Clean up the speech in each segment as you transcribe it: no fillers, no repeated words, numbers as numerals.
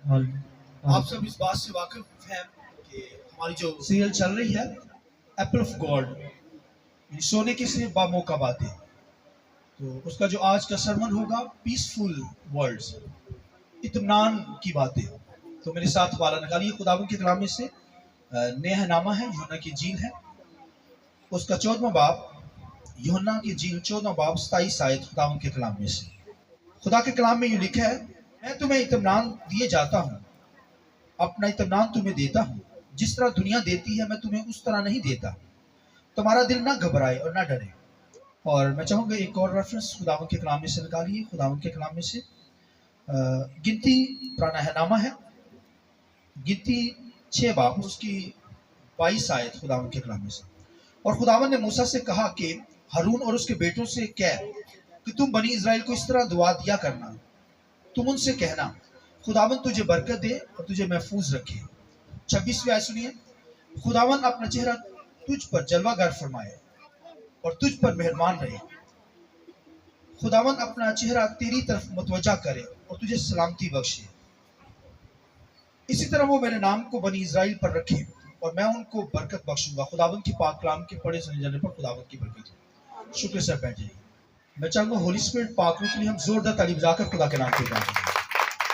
आप सब इस बात से वाकिफ हैं कि हमारी जो सीरियल चल रही है एप्पल ऑफ गॉड, सोने की सिर्फ बामौका बातें, तो उसका जो आज का सरमन होगा पीसफुल वर्ड्स, इत्मीनान की बातें। तो मेरे साथ वाला निकालिए खुदावंद के कलाम में से नेह नामा है, यूहन्ना की जील है, उसका 14वां बाब, यूहन्ना की जील 14वां बाब 27 आयत खुदावंद के कलाम में से। खुदा के कलाम में यूं लिखा है, मैं तुम्हें इत्मीनान दिए जाता हूँ, अपना इत्मीनान तुम्हें देता हूँ, जिस तरह दुनिया देती है मैं तुम्हें उस तरह नहीं देता। तुम्हारा दिल ना घबराए और ना डरे। और मैं चाहूँगा एक और रेफरेंस खुदावंद के कलाम में से निकालिए, खुदावंद के कलाम में से गिनती प्राणाहनामा है, गिनती 6 बाब उसकी 22 आयत खुदावंद के कलाम में से। और खुदावंद ने मूसा से कहा कि हारून और उसके बेटों से कह कि तुम बनी इज़राइल को इस तरह दुआ दिया करना, तुम उनसे कहना, खुदावंद तुझे बरकत दे और तुझे महफूज रखे। 26वीं आयत सुनिए, खुदावंद अपना चेहरा तुझ पर जलवागर फरमाए और तुझ पर मेहरबान रहे। खुदावंद अपना चेहरा तेरी तरफ मुतवज्जा करे और तुझे सलामती बख्शे। इसी तरह वो मेरे नाम को बनी इज़राइल पर रखे और मैं उनको बरकत बख्शूंगा। खुदावंद की पाक कलाम के पढ़े सुने जाने पर खुदावंद की बरकत हो। शुक्र सर बैठ जाइए। मैं चाहूंगा होली स्पिरिट पाक के लिए हम जोरदार ताली बजाकर खुदा के नाम पे गाएंगे।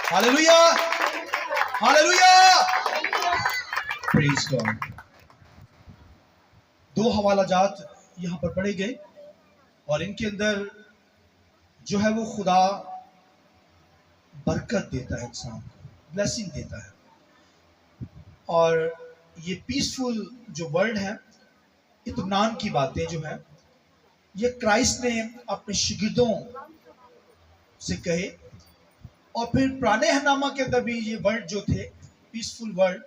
Hallelujah, hallelujah, praise God. 2 हवाला जात यहाँ पर पढ़े गए और इनके अंदर जो है वो खुदा बरकत देता है, इंसान को ब्लेसिंग देता है। और ये पीसफुल जो वर्ल्ड है, इत्मीनान की बातें जो है, ये क्राइस्ट ने अपने शागिर्दों से कहे। और फिर पुराने हनामा के अंदर भी ये वर्ड जो थे पीसफुल वर्ड,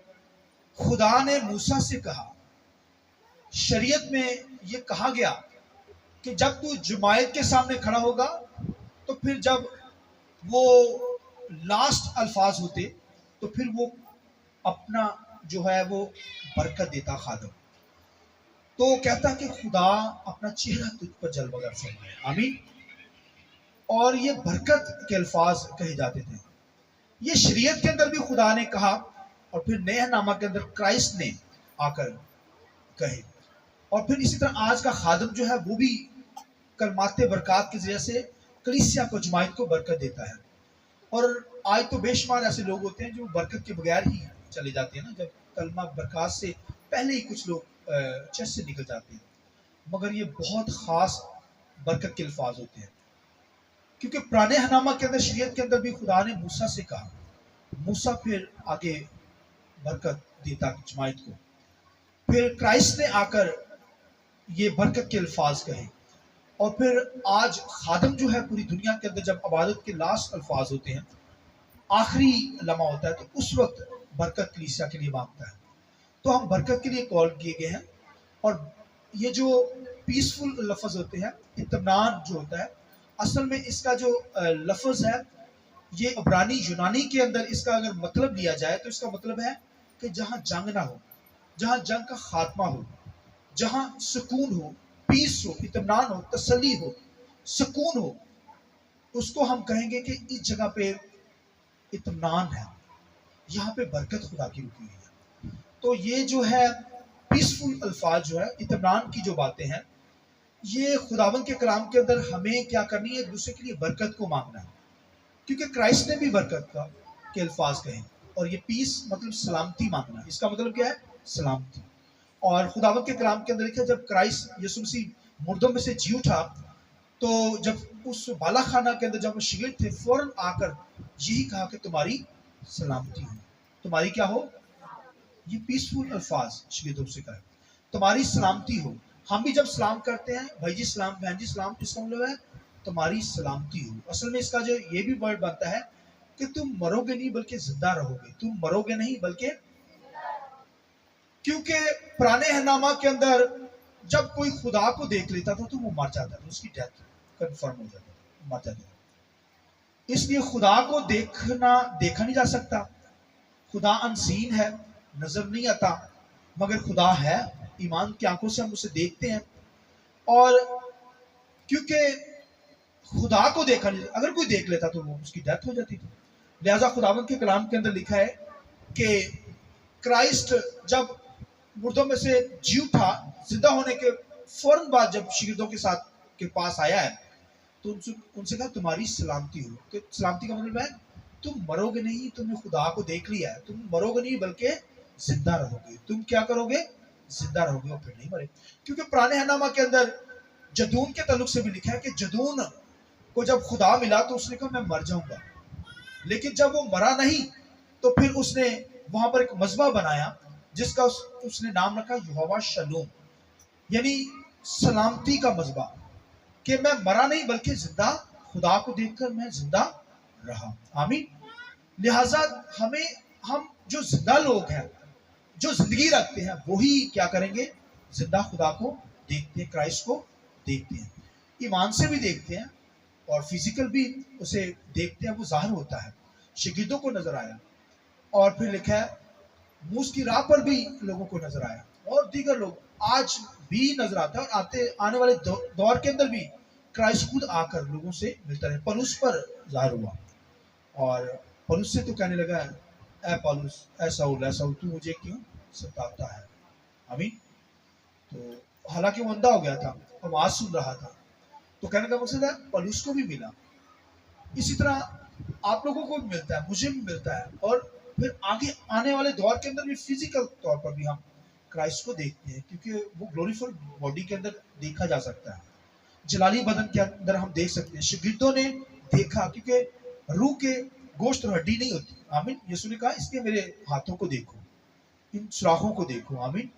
खुदा ने मूसा से कहा। शरीयत में ये कहा गया कि जब तू जमायत के सामने खड़ा होगा तो फिर जब वो लास्ट अल्फाज होते तो फिर वो अपना जो है वो बरकत देता खादम। तो कहता कि खुदा अपना चेहरा तुझ पर जलवागर फरमाए, आमीन। और ये बरकत के अल्फाज कहे जाते थे। ये शरीयत के अंदर भी खुदा ने कहा और फिर नया नामा के अंदर क्राइस्ट ने आकर कहे। और फिर इसी तरह आज का खादम जो है वो भी कलमाते बरकत के जरिए से कलीसिया को, जमायत को बरकत देता है। और आज तो बेशुमार ऐसे लोग होते हैं जो बरकत के बगैर ही चले जाते हैं ना, जब कलमा बरकत से पहले ही कुछ लोग चर्च से निकल जाते हैं। मगर ये बहुत खास बरकत के अल्फाज होते हैं, क्योंकि पुराने हनामा के अंदर, शरीयत के अंदर भी खुदा ने मूसा से कहा, मूसा फिर आगे बरकत देता जमायत को। फिर क्राइस्ट ने आकर ये बरकत के अल्फाज कहे। और फिर आज खादम जो है पूरी दुनिया के अंदर जब इबादत के लास्ट अल्फाज होते हैं, आखिरी लम्हा होता है, तो उस वक्त बरकत कलीसिया के लिए मांगता है। तो हम बरकत के लिए कॉल किए गए हैं। और ये जो पीसफुल लफ्ज होते हैं, इत्मीनान जो होता है, असल में इसका जो लफ्ज है, ये इब्रानी यूनानी के अंदर इसका अगर मतलब लिया जाए तो इसका मतलब है कि जहाँ जंग ना हो, जहाँ जंग का खात्मा हो, जहाँ सुकून हो, पीस हो, इत्मीनान हो, तसल्ली हो, सुकून हो, उसको हम कहेंगे कि इस जगह पे इत्मीनान है, यहाँ पे बरकत खुदा की रुकी हुई है। तो ये जो है पीसफुल अल्फाज जो है, इत्मीनान की जो बातें हैं, ये खुदावंद के कलाम के अंदर हमें क्या करनी है, एक दूसरे के लिए बरकत को मांगना है। क्योंकि क्राइस्ट ने भी बरकत का के अल्फाज कहे। और ये पीस मतलब सलामती मांगना, इसका मतलब क्या है, सलामती। और खुदावंद के कलाम के अंदर लिखा, जब क्राइस्ट यीशु मसीह मुर्दों में से जी उठा, तो जब उस बाला खाना के अंदर जब वो शागिर्द थे, फौरन आकर यही कहा कि तुम्हारी सलामती हो, तुम्हारी क्या हो, ये पीसफुल अल्फाज शागिर्दों से कहा, तुम्हारी सलामती हो। हम भी जब सलाम करते हैं, भाई जी सलाम, बहन जी सलाम, इसका मतलब है तुम्हारी सलामती हो। असल में इसका जो ये भी वर्ड बनता है कि तुम मरोगे नहीं बल्कि जिंदा रहोगे, तुम मरोगे नहीं बल्कि, क्योंकि पुराने हनामा के अंदर जब कोई खुदा को देख लेता था तो वो मर जाता था, उसकी डेथ कंफर्म हो जाती थी, मर जाता था। इसलिए खुदा को देखा नहीं जा सकता। खुदा अनसीन है, नजर नहीं आता, मगर खुदा है, ईमान की आंखों से हम उसे देखते हैं। और क्योंकि खुदा को देखा नहीं, अगर कोई देख लेता तो वो उसकी डेथ हो जाती थी। लिहाजा खुदावंद के कलाम के अंदर लिखा है कि क्राइस्ट जब मुर्दों में से जी उठा, जिंदा होने के फौरन बाद जब शिगिर्दों के साथ के पास आया है, तो उनसे कहा तुम्हारी सलामती हो। तो सलामती का मतलब है तुम मरोगे नहीं, तुमने खुदा को देख लिया है, तुम मरोगे नहीं बल्कि जिंदा रहोगे। तुम क्या करोगे? जिंदा रहोगे और फिर नहीं मरे। क्योंकि पुराने हनामा के अंदर जदून के ताल्लुक से भी लिखा है कि जदून को जब खुदा मिला तो उसने कहा मैं मर जाऊंगा, लेकिन जब वो मरा नहीं तो फिर उसने वहां पर एक मजबा बनाया जिसका उसने नाम रखा यहोवा शलूम, यानी सलामती का मजबा, कि मैं मरा नहीं बल्कि जिंदा, खुदा को देखकर मैं जिंदा रहा। आमीन। लिहाजा हम जो जिंदा लोग हैं, जो जिंदगी रखते हैं, वही क्या करेंगे? जिंदा खुदा को देखते हैं, क्राइस्ट को देखते हैं, ईमान से भी देखते हैं और फिजिकल भी उसे देखते हैं, वो जाहिर होता है। शिगिर्दों को नजर आया और फिर लिखा है मूस की राह पर भी लोगों को नजर आया और दीगर लोग आज भी नजर आता है, और आने वाले दौर के अंदर भी क्राइस्ट खुद आकर लोगों से मिलता रहे। पौलुस पर जाहिर हुआ और पौलुस से तो कहने लगा, ऐ पौलुस, ऐसा हो तू मुझे क्यों सताता है? आमीन। तो हालांकि वो अंधा हो गया था, आवाज सुन रहा था, तो कहने का मकसद है पौलुस को भी मिला। इसी तरह आप लोगों को भी मिलता है, मुझे भी मिलता है, और फिर आगे आने वाले दौर के अंदर भी फिजिकल तौर पर भी हम क्राइस्ट को देखते हैं, क्योंकि वो ग्लोरीफुल बॉडी के अंदर देखा जा सकता है, जलाली बदन के अंदर हम देख सकते हैं। शिगिर्दों ने देखा, क्योंकि रूह के गोश्त और हड्डी नहीं होती। आमीन। यीशु ने कहा इसलिए मेरे हाथों को देखो, इन सुराखों को देखो। आमीन।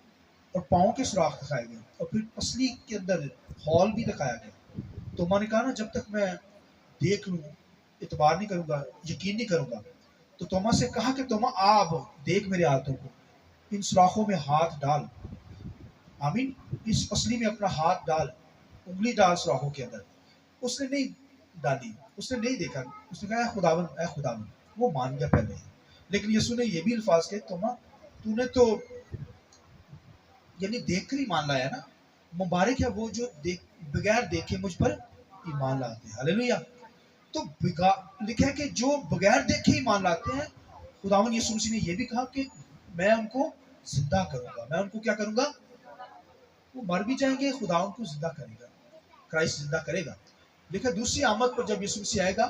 और पाँव के सुराख दिखाए गए और फिर पसली के अंदर हॉल भी दिखाया गया। तो मैंने कहा ना, जब तक मैं देख लूं इतबार नहीं करूंगा, यकीन नहीं करूंगा। तो तोमा से कहा कि तोमा आप देख मेरे हाथों को, इन सुराखों में हाथ डाल। आमीन। इस पसली में अपना हाथ डाल, उंगली डाल सुराखों के अंदर। उसने नहीं डाली, उसने नहीं देखा, उसने कहा खुदावन, ऐ खुदावन। वो मान गया पहले, लेकिन यीशु ने ये भी अल्फाज कहे, तोमा तूने तो यानी देख कर ईमान लाया ना, मुबारक है वो जो बगैर देखे मुझ पर ईमान लाते हैं। हालेलुया। तो लिखा है कि जो बगैर देखे ईमान लाते हैं, खुदावन यीशु मसीह ने यह भी कहा कि मैं उनको जिंदा करूंगा। मैं उनको क्या करूंगा? वो मर भी जाएंगे, खुदा उनको जिंदा करेगा, क्राइस्ट जिंदा करेगा। लिखा दूसरी आमद पर जब यीशु मसीह आएगा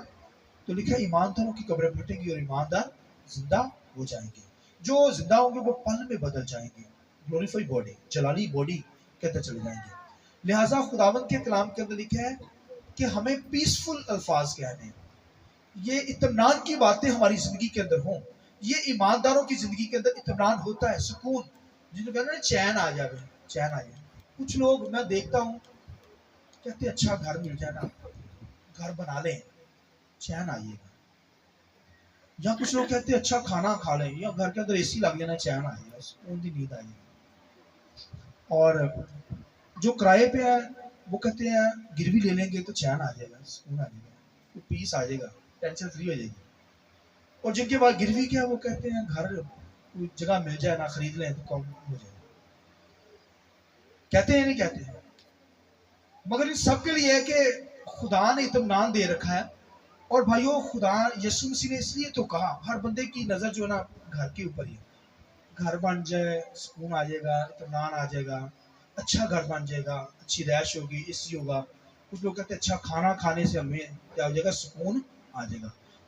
तो लिखा ईमानदारों की कब्रें फटेंगी और ईमानदार जिंदा हो जाएंगे। जो जिंदा होंगे वो पल में बदल जाएंगे, ग्लोरीफाइड बॉडी, जलाली बॉडी के अंदर चले जाएंगे। लिहाजा खुदावंद के कलाम के अंदर लिखा है कि हमें पीसफुल अल्फाज कहने हैं, ये इत्मीनान की बातें हमारी जिंदगी के अंदर हों। ये ईमानदारों की जिंदगी के अंदर इत्मीनान होता है, सुकून, जिन्हें कहते हैं चैन आ जाए, चैन आ जाए। कुछ लोग मैं देखता हूँ कहते अच्छा घर मिल जाए ना, घर बना लें, चैन आइएगा। या कुछ लोग कहते अच्छा खाना खा लें, या घर के अंदर एसी लग लेना, चैन आएगा, सुकून की नींद आएगी। और जो किराए पे है वो कहते हैं गिरवी ले लेंगे तो चैन आ जाएगा, सुकून आ जाएगा, तो पीस आ जाएगा, टेंशन फ्री हो जाएगी। और जिनके पास गिरवी क्या है वो कहते हैं घर कोई जगह मिल जाए ना, खरीद लें तो कम हो जाए। कहते हैं नहीं कहते हैं? मगर इन सब के लिए है कि खुदा ने इत्मीनान दे रखा है। और भाइयों, खुदा यीशु मसीह ने इसलिए तो कहा, हर बंदे की नजर जो है ना घर के ऊपर ही, घर बन जाए सुकून आ जाएगा, इत्मीनान आ जाएगा, अच्छा घर बन जाएगा, अच्छी रैश होगी, एसी होगा। कुछ लोग कहते हैं अच्छा खाना खाने से हमें क्या हो जाएगा, सुकून आ जाएगा।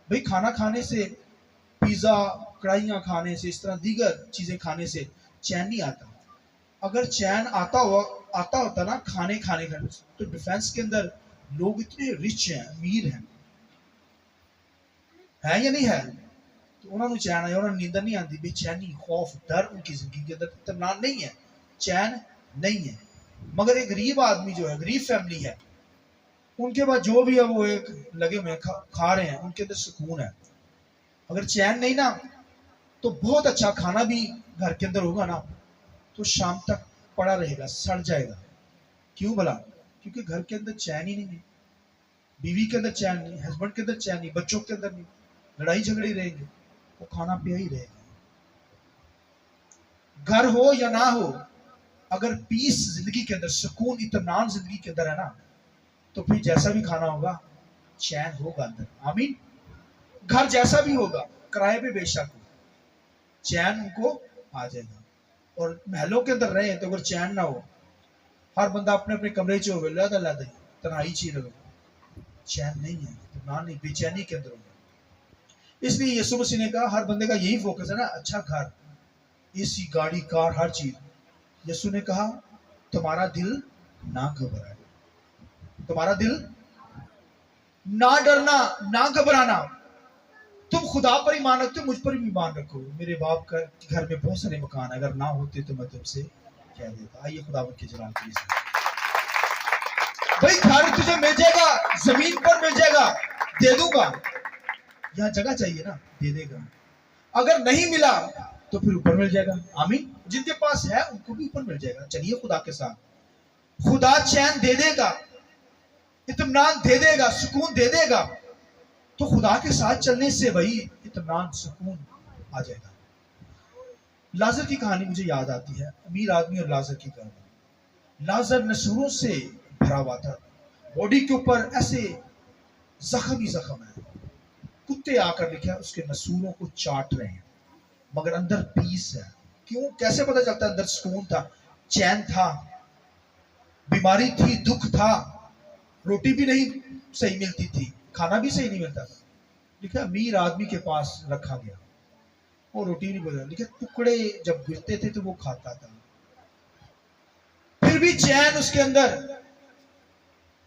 भाई खाना खाने से, पिज़्ज़ा कढ़ाइयाँ खाने से, इस तरह दीगर चीज़ें खाने से चैन नहीं आता। अगर चैन आता होता ना खाने का, तो डिफेंस के अंदर लोग इतने रिच हैं, अमीर हैं, है या नहीं है? तो उन्होंने चैन आया, उन्होंने नींद नहीं आती, बेचैनी, खौफ, डर उनकी जिंदगी के अंदर, इत्मीनान नहीं है, चैन नहीं है। मगर एक गरीब आदमी जो है, गरीब फैमिली है, उनके पास जो भी है वो एक लगे हुए खा रहे हैं, उनके अंदर सुकून है। अगर चैन नहीं ना, तो बहुत अच्छा खाना भी घर के अंदर होगा ना, तो शाम तक पड़ा रहेगा, सड़ जाएगा। क्यों भला? क्योंकि घर के अंदर चैन ही नहीं है, बीवी के अंदर चैन नहीं, हस्बैंड के अंदर चैन नहीं, बच्चों के अंदर नहीं, लड़ाई झगड़े रहेंगे, वो खाना पिया ही रहेगा। घर हो या ना हो, अगर पीस जिंदगी के अंदर, सुकून, इत्मीनान जिंदगी के अंदर है ना, तो फिर जैसा भी खाना होगा चैन होगा अंदर। आमीन। گھر جیسا بھی ہوگا، کرائے پہ بے شک ہو، چین ان کو آ جائے گا. اور محلوں کے اندر رہے تو اگر چین نہ ہو، ہر بندہ اپنے اپنے کمرے چ ہوگا، لہدا لہدا تنہائی چی رہے، چین نہیں ہے، اطمینان نہیں، بے چینی کے اندر ہوگا. اس لیے یسوع مسیح نے کہا ہر بندے کا یہی فوکس ہے نا، اچھا گھر، اے سی، گاڑی، کار، ہر چیز. یسوع نے کہا تمہارا دل نہ گھبرائے، تمہارا دل نہ ڈرنا، نہ گھبرانا. تم خدا پر ایمان رکھتے ہو، مجھ پر بھی ایمان رکھو. میرے باپ کا گھر میں بہت سارے مکان ہیں، اگر نہ ہوتے تو میں تم سے کہہ دیتا. آئیے خدا کے جلال کے لیے بھائی، گھر تجھے مل جائے گا، زمین پر مل جائے گا، دے دوں گا. یہاں جگہ چاہیے نا، دے دے گا. اگر نہیں ملا تو پھر اوپر مل جائے گا. آمین. جن کے پاس ہے ان کو بھی اوپر مل جائے گا. چلیے خدا کے ساتھ. خدا چین دے دے گا، اطمینان دے دے گا، سکون دے دے گا. تو خدا کے ساتھ چلنے سے وہی اطمینان، سکون آ جائے گا. لازر کی کہانی مجھے یاد آتی ہے، امیر آدمی اور لازر کی کہانی. لازر نسوروں سے بھرا ہوا تھا، باڈی کے اوپر ایسے زخم ہی زخم ہے. کتے آ کر لکھا اس کے نسوروں کو چاٹ رہے ہیں، مگر اندر پیس ہے. کیوں؟ کیسے پتا چلتا ہے؟ اندر سکون تھا، چین تھا. بیماری تھی، دکھ تھا، روٹی بھی نہیں صحیح ملتی تھی، کھانا بھی صحیح نہیں ملتا تھا. لکھا امیر آدمی کے پاس رکھا گیا، وہ روٹی نہیں بنا. لکھا ٹکڑے جب گرتے تھے تو وہ کھاتا تھا، پھر بھی چین اس کے اندر.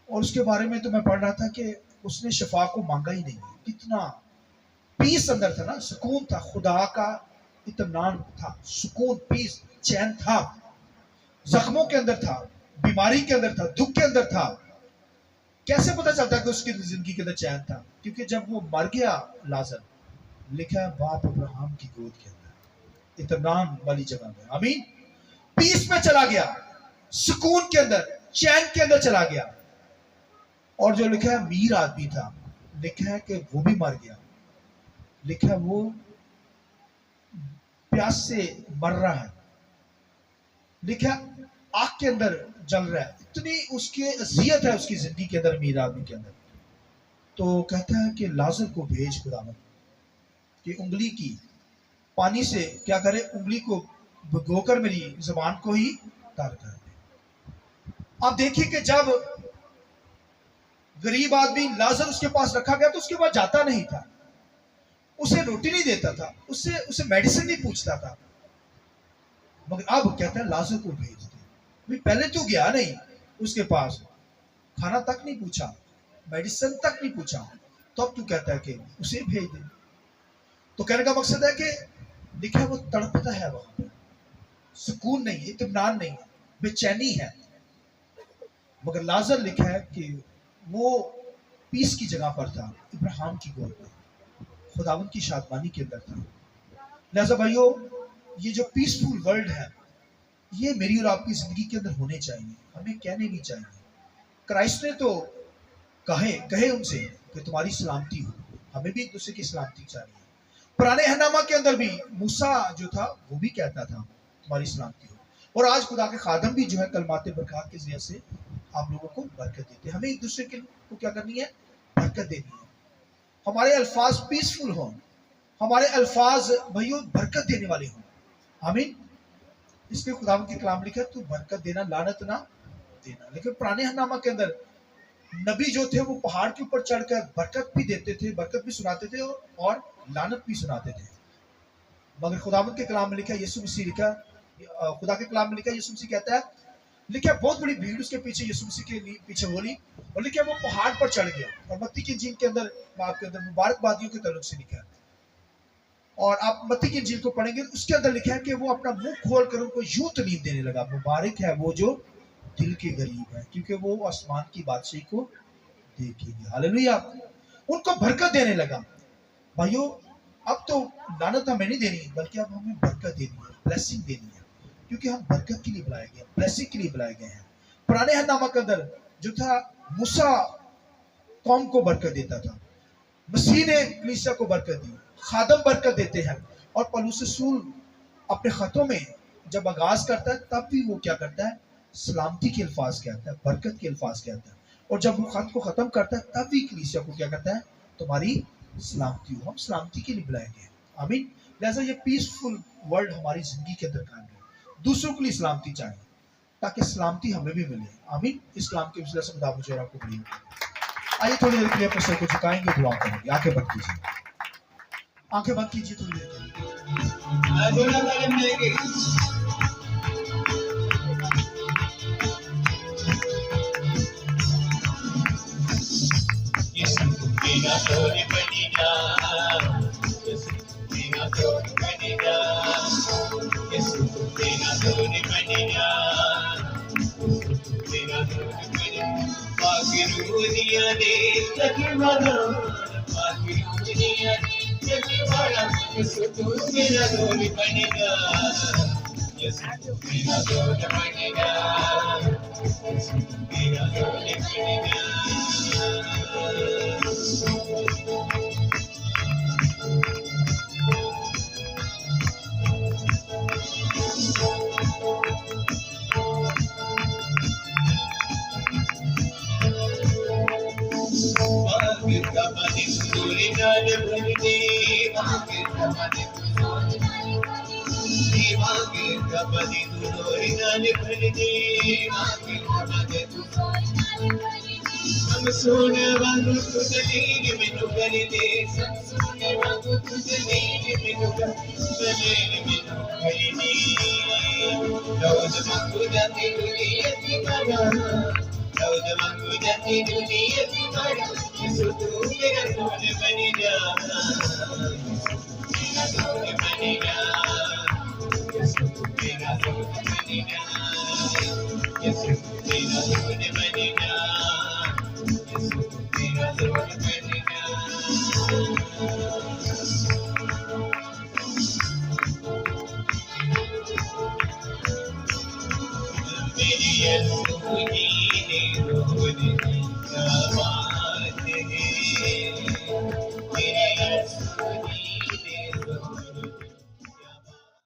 اور اس کے بارے میں تو میں پڑھ رہا تھا کہ اس نے شفا کو مانگا ہی نہیں. کتنا پیس اندر تھا نا، سکون تھا، خدا کا اطمینان تھا، سکون، پیس، چین تھا. زخموں کے اندر تھا، بیماری کے اندر تھا، دکھ کے اندر تھا. کیسے پتا چلتا کہ اس کی زندگی کے اندر چین تھا؟ کیونکہ جب وہ مر گیا لازر، لکھا ہے باپ ابراہم کی گود کے اندر، اطمینان والی جگہ میں. آمین. پیس میں چلا گیا، سکون کے اندر، چین کے اندر چلا گیا. اور جو لکھا ہے امیر آدمی تھا، لکھا ہے کہ وہ بھی مر گیا. لکھا ہے وہ پیاس سے مر رہا ہے. لکھا آگ کے اندر جل رہا ہے. اتنی اس کی اذیت ہے اس کی زندگی کے اندر، امیر آدمی کے اندر. تو کہتا ہے کہ لازر کو بھیج خداوند، کہ انگلی کی پانی سے کیا کرے، انگلی کو بھگو کر میری زبان کو ہی تار کر دے. آپ دیکھیے کہ جب غریب آدمی لازر اس کے پاس رکھا گیا تو اس کے پاس جاتا نہیں تھا، اسے روٹی نہیں دیتا تھا، اسے میڈیسن نہیں پوچھتا تھا. مگر اب کہتا ہے لازر کو بھیج دے. پہلے تو گیا نہیں اس کے پاس، کھانا تک نہیں پوچھا، میڈیسن تک نہیں پوچھا، تو اب تو کہتا ہے کہ اسے بھیج دے. تو کہنے کا مقصد ہے کہ لکھا وہ تڑپتا ہے، وہاں پہ سکون نہیں، اطمینان نہیں، بے چینی ہے. مگر لازر لکھا ہے کہ وہ پیس کی جگہ پر تھا، ابراہیم کی گود میں، خداوند کی شادمانی کے اندر تھا. لہذا بھائیو، یہ جو پیسفل ورلڈ ہے، یہ میری اور آپ کی زندگی کے اندر ہونے چاہیے، ہمیں کہنے بھی چاہیے. کرائسٹ نے تو کہے ان سے کہ تمہاری سلامتی ہو. ہمیں بھی ایک دوسرے کی سلامتی چاہیے. پرانے اہنامہ کے اندر بھی موسیٰ جو تھا وہ بھی کہتا تھا تمہاری سلامتی ہو. اور آج خدا کے خادم بھی جو ہے کلمات برکات کے ذریعے سے آپ لوگوں کو برکت دیتے ہیں. ہمیں ایک دوسرے کو کیا کرنی ہے؟ برکت دینی ہے. ہمارے الفاظ پیسفل ہوں، ہمارے الفاظ بھائیو برکت دینے والے ہوں. آمین. اس لیے خدا کے کلام لکھا تو برکت دینا، لعنت نہ دینا. لیکن پرانے اہنامہ کے اندر نبی جو تھے وہ پہاڑ کے اوپر چڑھ کر برکت بھی دیتے تھے، برکت بھی سناتے تھے اور لعنت بھی سناتے تھے. مگر خداوند کے کلام میں لکھا ہے، یسوع مسیح لکھا، خدا کے کلام میں لکھا یسوع مسیح کہتا ہے، لکھا بہت بڑی بھیڑ اس کے پیچھے، یسوع مسیح کے پیچھے ہو لی، اور لکھا وہ پہاڑ پر چڑھ گیا. اور متی کی انجیل کے اندر، باپ کے اندر مبارک بادیوں کے تعلق سے لکھا ہے. اور آپ متی کی انجیل کو پڑھیں گے، اس کے اندر لکھا ہے کہ وہ اپنا منہ کھول کر ان کو یوں تعلیم دینے لگا، مبارک ہے وہ جو دل کے غریب ہے، کیونکہ وہ آسمان کی بادشاہی کو دیکھیں گے. ہاللیلویہ. ان کو برکت دینے لگا. بھائیو، اب تو لعنت ہمیں نہیں دینی، بلکہ اب ہمیں برکت دینی ہے، بلیسنگ دینی ہے، کیونکہ ہم برکت کے لیے بلائے گئے ہیں، بلیسنگ کے لیے بلائے گئے ہیں. پرانے اہنامہ کے اندر جو تھا، موسیٰ قوم کو برکت دیتا تھا، مسیح نے کلیسیا کو برکت دی. خادم برکت دیتے ہیں. اور پولس رسول اپنے خطوں میں جب آغاز کرتا ہے تب بھی وہ کیا کرتا ہے؟ سلامتی کے الفاظ کہتا ہے، برکت کے الفاظ کہتا ہے. اور جب وہ خط کو ختم کرتا ہے تب بھی کلیسیا کو کیا کرتا ہے؟ تمہاری सलामती हो, हम सलामती के लिए बुलाए गए हैं। आमीन। लिहाजा ये पीसफुल वर्ल्ड हमारी जिंदगी के अंदर कायम रहे, दूसरों के लिए सलामती चाहिए ताकि सलामती हमें भी मिले। आमीन। इस कलाम के वसीले से खुदा मुझे और आपको बड़ी आइए थोड़ी देर के लिए अपने सर को झुकाएंगे, दुआ करेंगे। आंखें बंद कीजिए, आंखें बंद कीजिए थोड़ी देर के लिए।